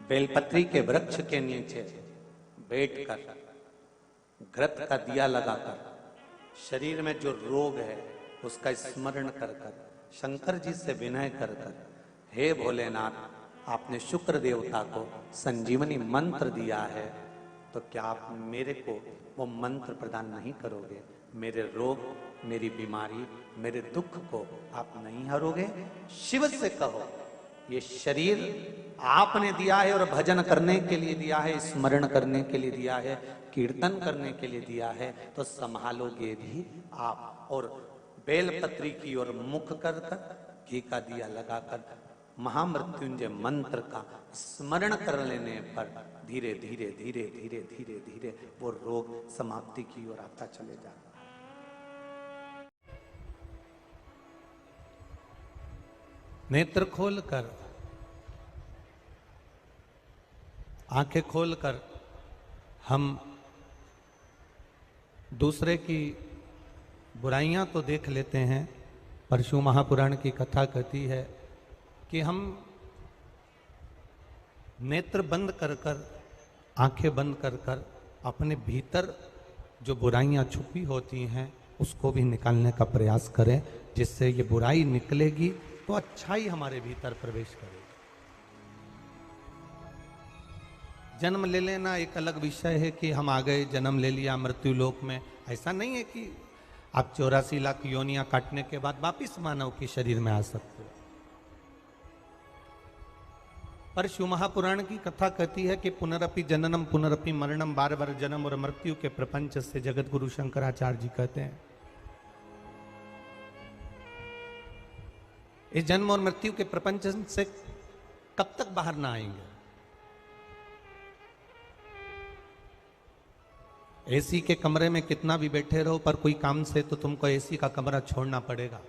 बेलपत्री के वृक्ष के नीचे बैठकर घृत का दिया लगाकर शरीर में जो रोग है उसका स्मरण कर कर शंकर जी से विनय कर कर, हे भोलेनाथ, आपने शुक्र देवता को संजीवनी मंत्र दिया है, तो क्या आप मेरे को वो मंत्र प्रदान नहीं करोगे? मेरे रोग, मेरी बीमारी, मेरे दुख को आप नहीं हरोगे? शिव से कहो, ये शरीर आपने दिया है और भजन करने के लिए दिया है, स्मरण करने के लिए दिया है, कीर्तन करने के लिए दिया है, तो संभालोगे भी आप। और बेलपत्री की ओर मुख कर कर घी का दिया लगाकर महामृत्युंजय मंत्र का स्मरण कर लेने पर धीरे धीरे धीरे धीरे धीरे धीरे वो रोग समाप्ति की ओर आता चले जाता है। नेत्र खोलकर, आंखें खोलकर हम दूसरे की बुराइयां तो देख लेते हैं, पर शिव महापुराण की कथा कहती है कि हम नेत्र बंद कर कर, आंखें बंद कर कर अपने भीतर जो बुराइयां छुपी होती हैं उसको भी निकालने का प्रयास करें, जिससे ये बुराई निकलेगी तो अच्छाई हमारे भीतर प्रवेश करेगी। जन्म ले लेना एक अलग विषय है कि हम आ गए, जन्म ले लिया मृत्यु लोक में। ऐसा नहीं है कि आप 84 लाख योनियां काटने के बाद वापिस मानव के शरीर में आ सकते हो। पर शिव महापुराण की कथा कहती है कि पुनरपि जननम पुनरपि मरणम, बार बार जन्म और मृत्यु के प्रपंच से जगत गुरु शंकराचार्य जी कहते हैं इस जन्म और मृत्यु के प्रपंच से कब तक बाहर ना आएंगे। एसी के कमरे में कितना भी बैठे रहो, पर कोई काम से तो तुमको एसी का कमरा छोड़ना पड़ेगा।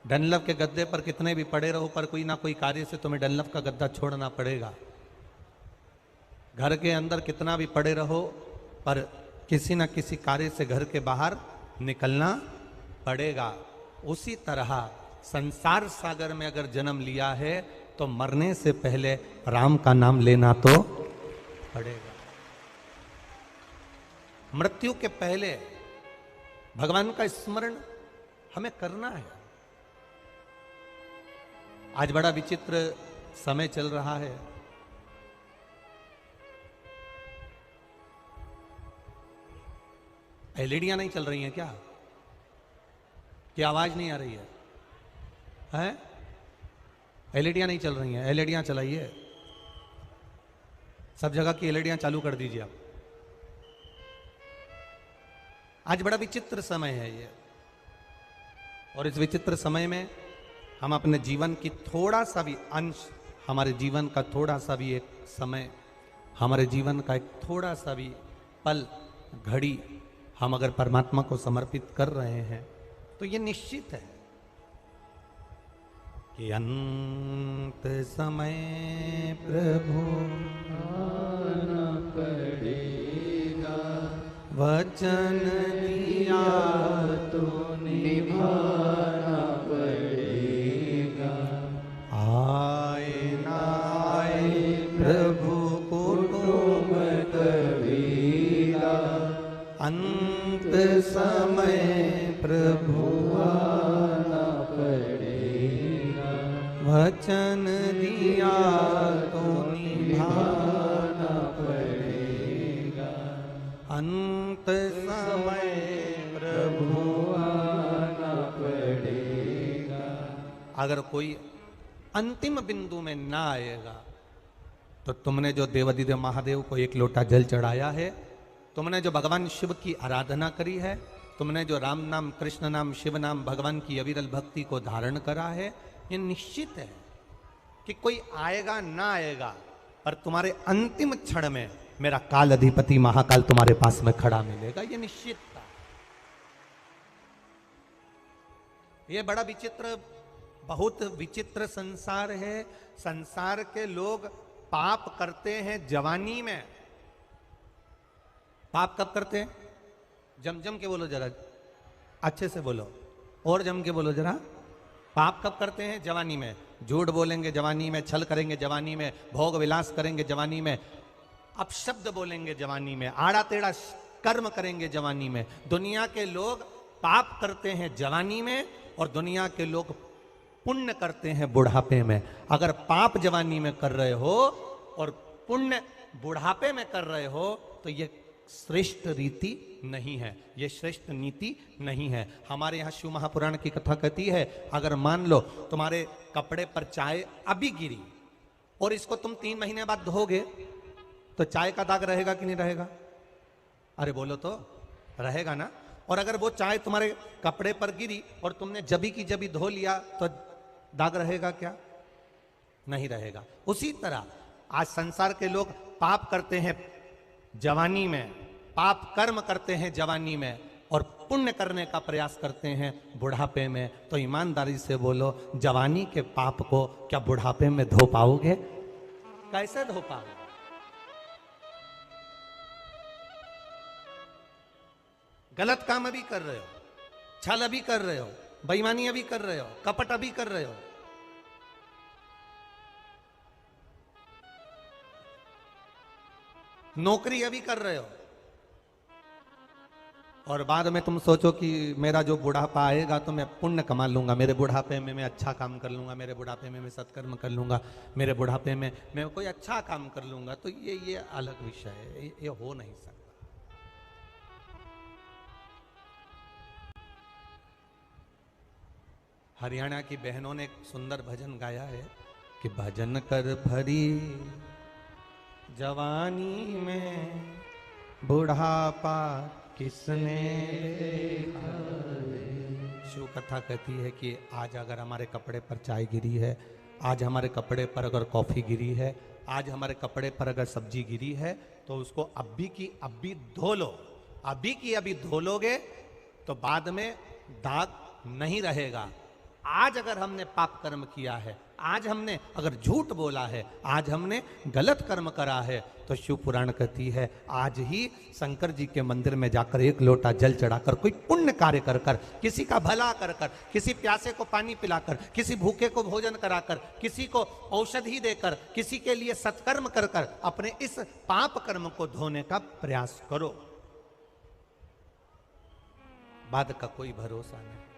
डनलप के गद्दे पर कितने भी पड़े रहो, पर कोई ना कोई कार्य से तुम्हें डनलप का गद्दा छोड़ना पड़ेगा। घर के अंदर कितना भी पड़े रहो, पर किसी ना किसी कार्य से घर के बाहर निकलना पड़ेगा। उसी तरह संसार सागर में अगर जन्म लिया है तो मरने से पहले राम का नाम लेना तो पड़ेगा। मृत्यु के पहले भगवान का स्मरण हमें करना है। आज बड़ा विचित्र समय चल रहा है। एलईडियां नहीं चल रही हैं क्या? आवाज नहीं आ रही है? हैं? एलईडियां नहीं चल रही हैं? एलईडियां चलाइए, सब जगह की एलईडियां चालू कर दीजिए आप। आज बड़ा विचित्र समय है ये, और इस विचित्र समय में हम अपने जीवन की थोड़ा सा भी अंश, हमारे जीवन का थोड़ा सा भी एक समय, हमारे जीवन का एक थोड़ा सा भी पल, घड़ी हम अगर परमात्मा को समर्पित कर रहे हैं तो ये निश्चित है कि अंत समय प्रभु आना पड़ेगा, वचन दिया तो निभाना पड़ेगा। आए ना आए प्रभु कुटुंब कबीरा, अंत समय प्रभु आना पड़ेगा, वचन दिया तो निभाना पड़ेगा। अंत समय प्रभु आना पड़ेगा। अगर कोई अंतिम बिंदु में ना आएगा तो तुमने जो देवाधिदेव महादेव को एक लोटा जल चढ़ाया है, तुमने जो भगवान शिव की आराधना करी है, तुमने जो राम नाम, कृष्ण नाम, शिव नाम, भगवान की अविरल भक्ति को धारण करा है, ये निश्चित है कि कोई आएगा ना आएगा, पर तुम्हारे अंतिम क्षण में मेरा काल अधिपति महाकाल तुम्हारे पास में खड़ा मिलेगा, ये निश्चित था। ये बड़ा विचित्र, बहुत विचित्र संसार है। संसार के लोग पाप करते हैं जवानी में। पाप कब करते हैं? जम के बोलो जरा, अच्छे से बोलो, और जम के बोलो जरा। पाप कब करते हैं? जवानी में। झूठ बोलेंगे जवानी में, छल करेंगे जवानी में, भोग विलास करेंगे जवानी में, अपशब्द बोलेंगे जवानी में, आड़ा टेढ़ा कर्म करेंगे जवानी में। दुनिया के लोग पाप करते हैं जवानी में और दुनिया के लोग पुण्य करते हैं बुढ़ापे में। अगर पाप जवानी में कर रहे हो और पुण्य बुढ़ापे में कर रहे हो तो ये श्रेष्ठ रीति नहीं है, ये श्रेष्ठ नीति नहीं है। हमारे यहाँ शिव महापुराण की कथा कहती है, अगर मान लो तुम्हारे कपड़े पर चाय अभी गिरी और इसको तुम 3 महीने बाद धोगे तो चाय का दाग रहेगा कि नहीं रहेगा? अरे बोलो तो, रहेगा ना। और अगर वो चाय तुम्हारे कपड़े पर गिरी और तुमने जबी की जबी धो लिया तो दाग रहेगा क्या? नहीं रहेगा। उसी तरह आज संसार के लोग पाप करते हैं जवानी में, पाप कर्म करते हैं जवानी में और पुण्य करने का प्रयास करते हैं बुढ़ापे में। तो ईमानदारी से बोलो, जवानी के पाप को क्या बुढ़ापे में धो पाओगे? कैसे धो पाओगे? गलत काम अभी कर रहे हो, छल अभी कर रहे हो, बेईमानी अभी कर रहे हो, कपट अभी कर रहे हो। नौकरी अभी कर रहे हो और बाद में तुम सोचो कि मेरा जो बुढ़ापा आएगा तो मैं पुण्य कमा लूंगा, मेरे बुढ़ापे में मैं अच्छा काम कर लूंगा, मेरे बुढ़ापे में मैं सत्कर्म कर लूंगा, मेरे बुढ़ापे में मैं कोई अच्छा काम कर लूंगा। तो ये अलग विषय है, ये हो नहीं सकता। हरियाणा की बहनों ने एक सुंदर भजन गाया है कि भजन कर भरी जवानी में बुढ़ापा किसने देखा। शिव कथा कहती है कि आज अगर हमारे कपड़े पर चाय गिरी है, आज हमारे कपड़े पर अगर कॉफी गिरी है, आज हमारे कपड़े पर अगर सब्जी गिरी है तो उसको अभी की अभी धो लो। अभी की अभी धो लोगे तो बाद में दाग नहीं रहेगा। आज अगर हमने पाप कर्म किया है, आज हमने अगर झूठ बोला है, आज हमने गलत कर्म करा है, तो शिव पुराण कहती है आज ही शंकर जी के मंदिर में जाकर 1 लोटा जल चढ़ाकर, कोई पुण्य कार्य कर कर, किसी का भला कर कर, किसी प्यासे को पानी पिलाकर, किसी भूखे को भोजन कराकर, किसी को औषधि देकर, किसी के लिए सत्कर्म कर कर अपने इस पाप कर्म को धोने का प्रयास करो। बाद का कोई भरोसा नहीं।